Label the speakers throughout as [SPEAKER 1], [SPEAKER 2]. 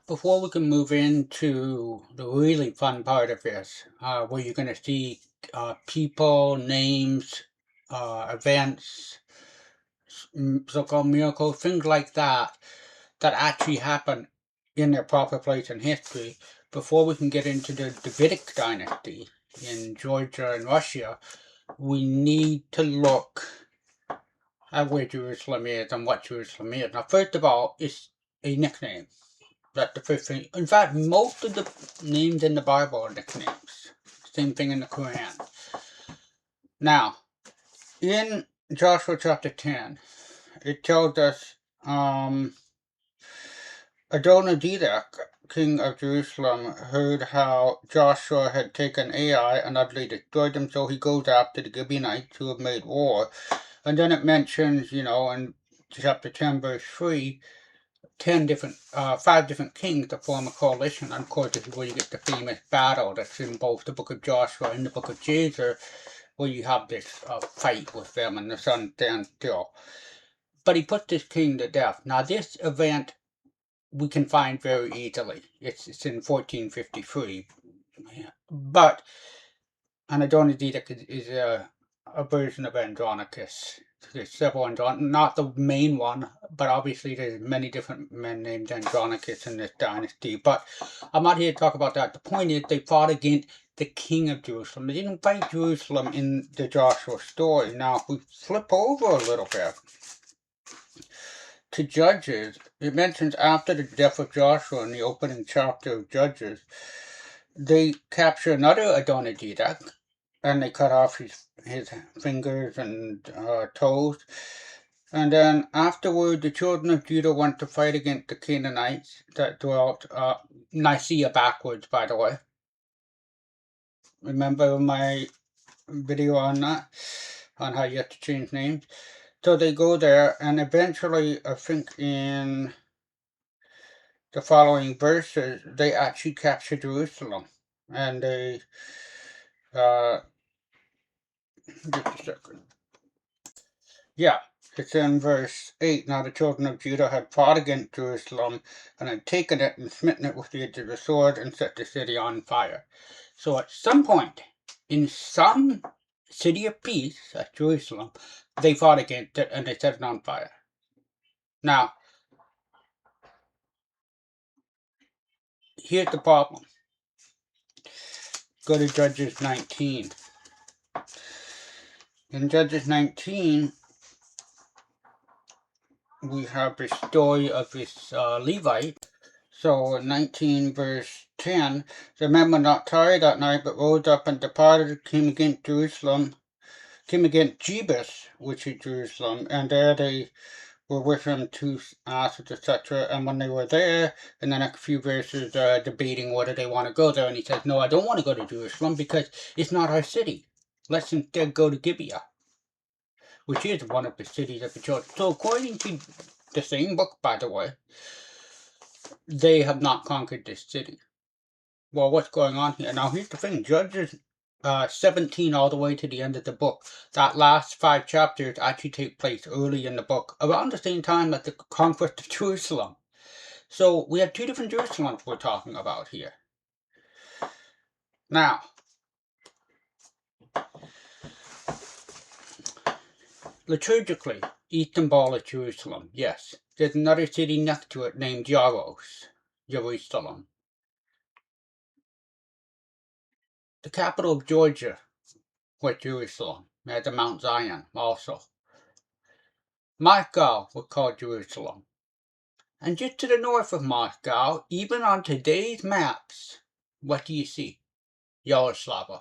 [SPEAKER 1] Before we can move into the really fun part of this, where you're going to see people, names, events, so-called miracles, things like that, that actually happen in their proper place in history, before we can get into the Davidic dynasty in Georgia and Russia, we need to look at where Jerusalem is and what Jerusalem is. Now, first of all, it's a nickname. That's the first thing. In fact, most of the names in the Bible are nicknames. Same thing in the Quran. Now, in Joshua chapter 10, it tells us Adonizedek, king of Jerusalem, heard how Joshua had taken Ai and utterly destroyed them, so he goes after the Gibeonites who have made war. And then it mentions, in chapter 10, verse 3, 5 different kings to form a coalition. And of course, this is where you get the famous battle that's in both the book of Joshua and the book of Jazer, where you have this fight with them and the sun stands still. But he puts this king to death. Now, this event we can find very easily. It's in 1453. But Adonizedek is a version of Andronicus. There's several Andronicus, not the main one, but obviously there's many different men named Andronicus in this dynasty. But I'm not here to talk about that. The point is they fought against the king of Jerusalem. They didn't fight Jerusalem in the Joshua story. Now, if we flip over a little bit to Judges, it mentions after the death of Joshua in the opening chapter of Judges, they capture another Adonizedek, and they cut off his fingers and toes. And then afterward, the children of Judah went to fight against the Canaanites that dwelt, Nicaea backwards, by the way. Remember my video on that, on how you have to change names? So they go there, and eventually, I think in the following verses, they actually capture Jerusalem. And they, just a second. Yeah, it's in verse 8. Now the children of Judah had fought against Jerusalem, and had taken it and smitten it with the edge of the sword, and set the city on fire. So at some point, in some city of peace, at Jerusalem, they fought against it, and they set it on fire. Now, here's the problem. Go to Judges 19. In Judges 19, we have the story of this Levite. So in 19 verse 10, the men were not tired that night, but rose up and departed, came against Jebus, which is Jerusalem, and there they were with him 2 asses, etc. And when they were there, in the next few verses, debating whether they want to go there, and he says, no, I don't want to go to Jerusalem because it's not our city. Let's instead go to Gibeah, which is one of the cities of the church. So according to the same book, by the way, they have not conquered this city. Well, what's going on here? Now, here's the thing. Judges 17 all the way to the end of the book. That last 5 chapters actually take place early in the book, around the same time that the conquest of Jerusalem. So we have 2 different Jerusalems we're talking about here. Now, liturgically, Eastern Ball is Jerusalem, yes. There's another city next to it named Yaros, Jerusalem. The capital of Georgia was Jerusalem, at the Mount Zion also. Moscow was called Jerusalem. And just to the north of Moscow, even on today's maps, what do you see? Yaroslava.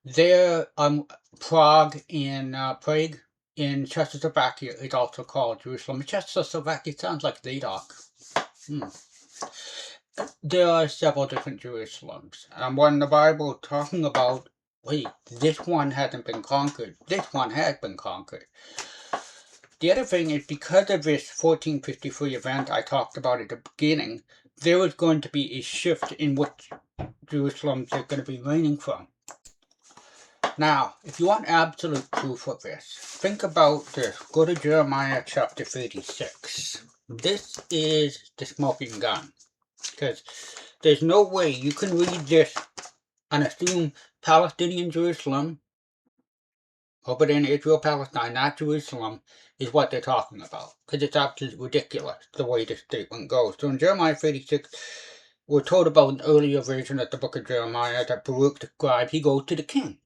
[SPEAKER 1] There, Prague in Czechoslovakia is also called Jerusalem. Czechoslovakia sounds like they talk. There are several different Jerusalems. And when the Bible is talking about, wait, this one hasn't been conquered, this one has been conquered. The other thing is, because of this 1453 event I talked about at the beginning, there is going to be a shift in which Jerusalem they're going to be reigning from. Now, if you want absolute proof of this, think about this. Go to Jeremiah chapter 36. This is the smoking gun. Because there's no way you can read this and assume Palestinian Jerusalem, over there in Israel, Palestine, not Jerusalem, is what they're talking about. Because it's absolutely ridiculous the way this statement goes. So in Jeremiah 36, we're told about an earlier version of the book of Jeremiah that Baruch described. He goes to the king.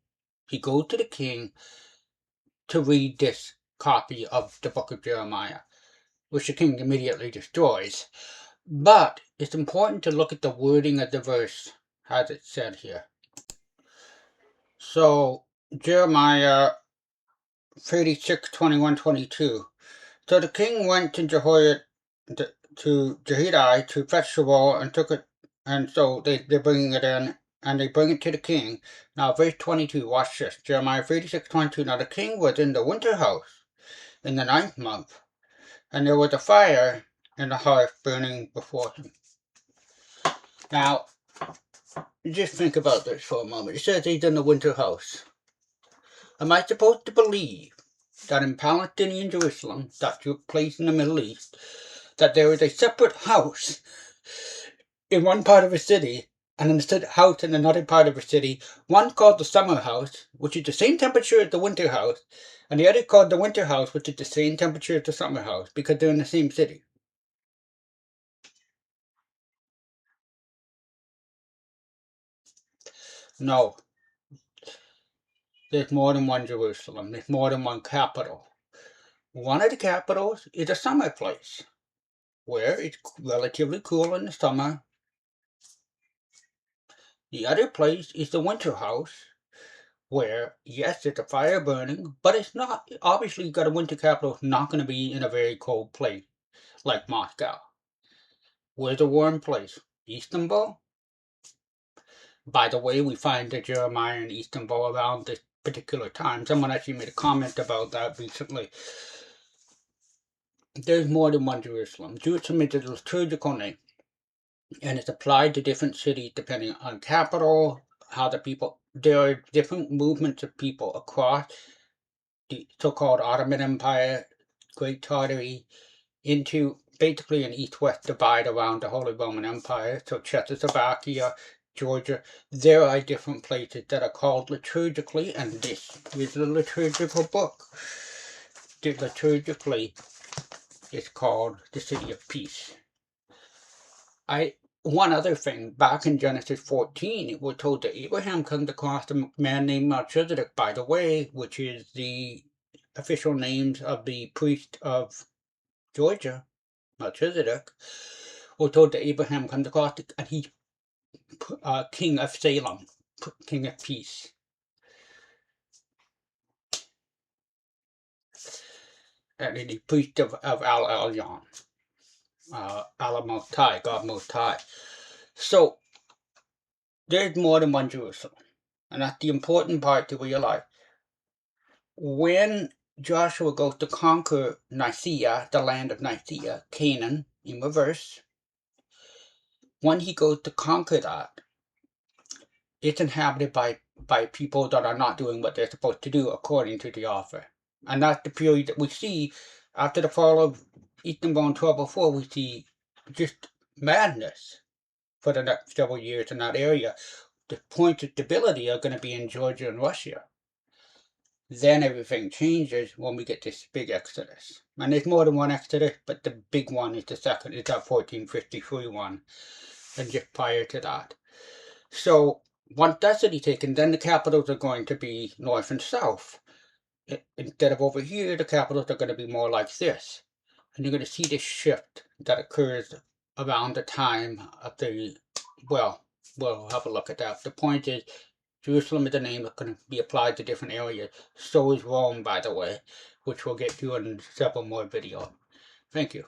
[SPEAKER 1] He goes to the king to read this copy of the book of Jeremiah, which the king immediately destroys. But it's important to look at the wording of the verse as it's said here. So Jeremiah 36, 21, 22. So the king went to Jehudi to fetch the roll and took it, and so they're bringing it in, and they bring it to the king. Now verse 22, watch this, Jeremiah 36, 22. Now the king was in the winter house in the 9th month, and there was a fire in the hearth burning before him. Now, just think about this for a moment. It says he's in the winter house. Am I supposed to believe that in Palestinian Jerusalem, that took place in the Middle East, that there is a separate house in one part of a city and a house in another part of a city, one called the summer house, which is the same temperature as the winter house, and the other called the winter house, which is the same temperature as the summer house, because they're in the same city? No, there's more than one Jerusalem. There's more than one capital. One of the capitals is a summer place, where it's relatively cool in the summer. The other place is the winter house, where, yes, it's a fire burning, but it's not, obviously you've got a winter capital, it's not going to be in a very cold place, like Moscow. Where's a warm place? Istanbul? By the way, we find that Jeremiah in Istanbul around this particular time. Someone actually made a comment about that recently. There's more than one Jerusalem. Jerusalem is a liturgical name, and it's applied to different cities depending on capital, how the people, there are different movements of people across the so-called Ottoman Empire, Great Tartary, into basically an east-west divide around the Holy Roman Empire. So Czechoslovakia, Georgia, there are different places that are called liturgically, and this is a liturgical book. Liturgically, it's called the City of Peace. One other thing, back in Genesis 14, we're told that Abraham comes across a man named Melchizedek, by the way, which is the official names of the priest of Georgia, Melchizedek. We're told that Abraham comes across it, and he's king of Salem, king of peace. And he's priest of Al Elyon, Allah Most High, God Most High. So, there's more than one Jerusalem. And that's the important part to realize. When Joshua goes to conquer Nicaea, the land of Nicaea, Canaan, in reverse, when he goes to conquer that, it's inhabited by people that are not doing what they're supposed to do according to the offer. And that's the period that we see after the fall of Istanbul in 1204, we see just madness for the next several years in that area. The points of stability are going to be in Georgia and Russia. Then everything changes when we get this big exodus. And there's more than one exodus, but the big one is the second, it's that 1453 one, and just prior to that. So once that city taken, then the capitals are going to be north and south. Instead of over here, the capitals are going to be more like this. And you're going to see this shift that occurs around the time of the, well, we'll have a look at that. The point is, Jerusalem is a name that's going to be applied to different areas. So is Rome, by the way, which we'll get to in several more videos. Thank you.